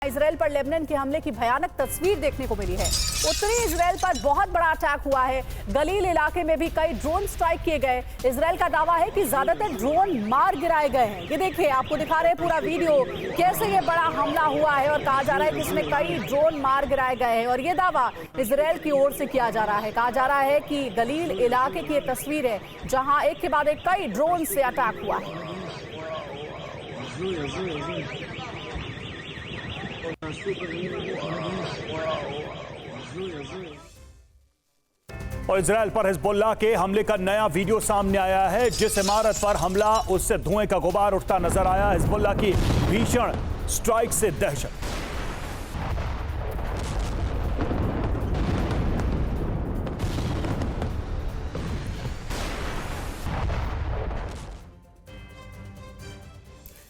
Israel पर Lebanon के हमले की भयानक तस्वीर देखने को मिली है। उत्तरी इजराइल पर बहुत बड़ा अटैक हुआ है। गलील इलाके में भी कई ड्रोन स्ट्राइक किए गए। इजराइल का दावा है कि ज्यादातर ड्रोन मार गिराए गए हैं। ये देखिए, आपको दिखा रहे हैं पूरा वीडियो, कैसे ये बड़ा हमला हुआ है और कहा जा रहा है कि इसमें कई ड्रोन मार गिराए गए हैं। और ये दावा इजराइल की ओर से किया जा रहा है। कहा जा रहा है कि गलील इलाके की ये तस्वीर है जहां एक के बाद एक कई ड्रोन से अटैक हुआ है। और इजराइल पर हिजबुल्लाह के हमले का नया वीडियो सामने आया है। जिस इमारत पर हमला, उससे धुएं का गुबार उठता नजर आया। हिजबुल्लाह की भीषण स्ट्राइक से दहशत।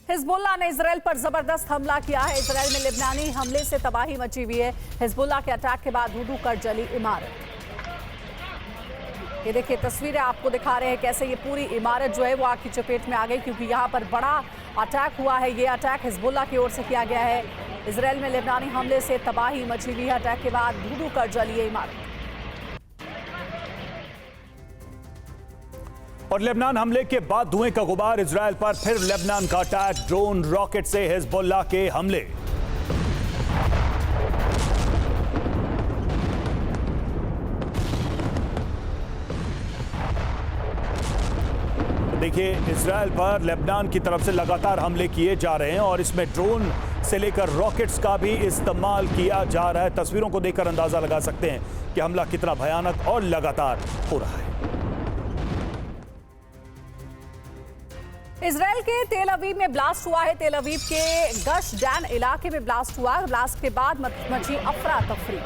हिजबुल्लाह ने इजराइल पर जबरदस्त हमला किया है। इजराइल में लेबनानी हमले से तबाही मची हुई है। हिजबुल्लाह के अटैक के बाद धू-धू कर जली इमारत। ये देखिए, तस्वीरें आपको दिखा रहे हैं कैसे ये पूरी इमारत जो है वो आग की चपेट में आ गई, क्योंकि यहाँ पर बड़ा अटैक हुआ है। ये अटैक हिजबुल्लाह की ओर से किया गया है। इजराइल में लेबनानी हमले से तबाही मची हुई है। अटैक के बाद धू-धू कर जली ये इमारत। और लेबनान हमले के बाद धुएं का गुबार। इजराइल पर फिर लेबनान का अटैक, ड्रोन रॉकेट से हिजबुल्लाह के हमले। देखिए, इजराइल पर लेबनान की तरफ से लगातार हमले किए जा रहे हैं और इसमें ड्रोन से लेकर रॉकेट्स का भी इस्तेमाल किया जा रहा है। तस्वीरों को देखकर अंदाजा लगा सकते हैं कि हमला कितना भयानक और लगातार हो रहा है। इजराइल के तेल अवीव में ब्लास्ट हुआ है। तेल अवीव के गश डैन इलाके में ब्लास्ट हुआ। ब्लास्ट के बाद मची अफरा तफरी।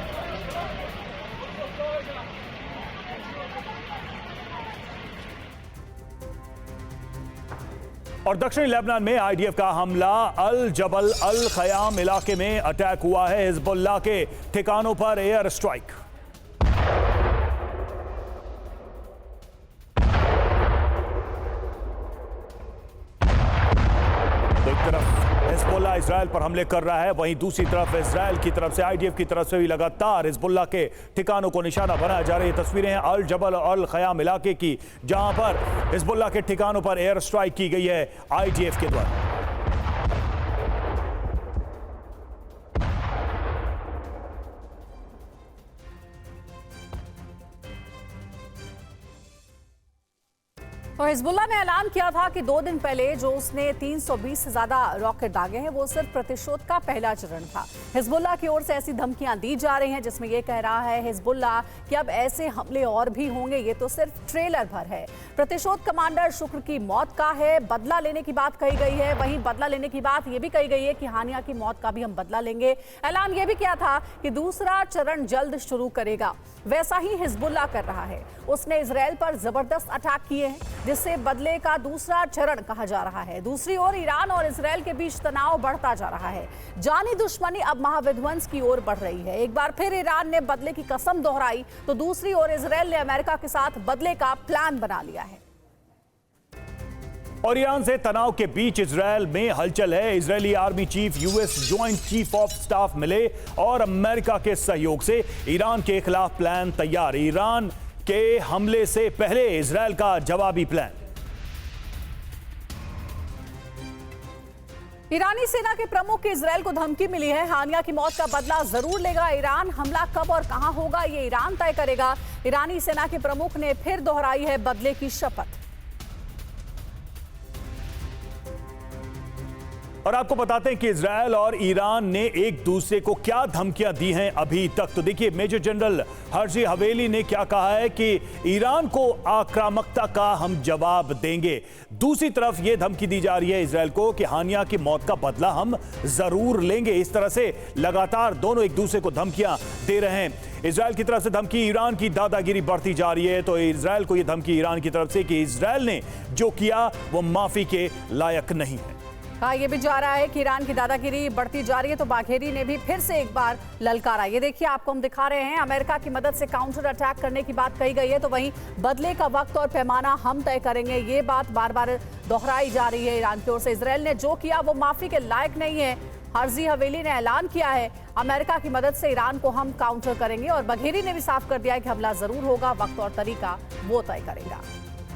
और दक्षिणी लेबनान में आईडीएफ का हमला। अल जबल अल खयाम इलाके में अटैक हुआ है। हिजबुल्लाह के ठिकानों पर एयर स्ट्राइक। एक तरफ हिजबुल्लाह इजराइल पर हमले कर रहा है, वहीं दूसरी तरफ इजराइल की तरफ से आईडीएफ की तरफ से भी लगातार हिजबुल्लाह के ठिकानों को निशाना बनाया जा रही है। तस्वीरें हैं अल जबल और अल खयाम इलाके की, जहां पर हिजबुल्लाह के ठिकानों पर एयर स्ट्राइक की गई है आईडीएफ के द्वारा। और हिजबुल्लाह ने ऐलान किया था कि 2 दिन पहले जो उसने 320 से ज्यादा रॉकेट दागे हैं वो सिर्फ प्रतिशोध का पहला चरण था। हिजबुल्लाह की ओर से ऐसी धमकियां दी जा रही हैं जिसमें यह कह रहा है हिजबुल्लाह कि अब ऐसे हमले और भी होंगे, ये तो सिर्फ ट्रेलर भर है। प्रतिशोध कमांडर शुक्र की मौत का है, बदला लेने की बात कही गई है। वहीं बदला लेने की बात यह भी कही गई है कि हानिया की मौत का भी हम बदला लेंगे। ऐलान यह भी किया था कि दूसरा चरण जल्द शुरू करेगा। वैसा ही हिजबुल्लाह कर रहा है। उसने इजराइल पर जबरदस्त अटैक किए हैं, जिससे बदले का दूसरा चरण कहा जा रहा है। दूसरी ओर ईरान और इजराइल के बीच तनाव बढ़ता जा रहा है। जानी दुश्मनी अब महाविध्वंस की ओर बढ़ रही है। एक बार फिर ईरान ने बदले की कसम दोहराई तो दूसरी ओर इजराइल ने अमेरिका के साथ बदले का प्लान बना लिया है। और ईरान से तनाव के बीच इजराइल में हलचल है। Israeli army chief, US joint chief of staff मिले और अमेरिका के सहयोग से ईरान के खिलाफ प्लान तैयार। ईरान के हमले से पहले इजराइल का जवाबी प्लान। ईरानी सेना के प्रमुख की इजराइल को धमकी मिली है। हानिया की मौत का बदला जरूर लेगा ईरान। हमला कब और कहां होगा ये ईरान तय करेगा। ईरानी सेना के प्रमुख ने फिर दोहराई है बदले की शपथ। और आपको बताते हैं कि इजराइल और ईरान ने एक दूसरे को क्या धमकियां दी हैं अभी तक। तो देखिए, मेजर जनरल हर्जी हवेली ने क्या कहा है कि ईरान को आक्रामकता का हम जवाब देंगे। दूसरी तरफ यह धमकी दी जा रही है इजराइल को कि हानिया की मौत का बदला हम जरूर लेंगे। इस तरह से लगातार दोनों एक दूसरे को धमकियां दे रहे हैं। इजराइल की तरफ से धमकी, ईरान की दादागिरी बढ़ती जा रही है। तो इजराइल को यह धमकी ईरान की तरफ से कि इजराइल ने जो किया वो माफी के लायक नहीं है। कहा यह भी जा रहा है कि ईरान की दादागिरी बढ़ती जा रही है। तो बाघेरी ने भी फिर से एक बार ललकारा। ये देखिए, आपको हम दिखा रहे हैं, अमेरिका की मदद से काउंटर अटैक करने की बात कही गई है। तो वहीं बदले का वक्त और पैमाना हम तय करेंगे, ये बात बार बार दोहराई जा रही है ईरान की ओर से। इजराइल ने जो किया वो माफी के लायक नहीं है। हर्जी हवेली ने ऐलान किया है, अमेरिका की मदद से ईरान को हम काउंटर करेंगे। और बघेरी ने भी साफ कर दिया है कि हमला जरूर होगा, वक्त और तरीका वो तय करेगा।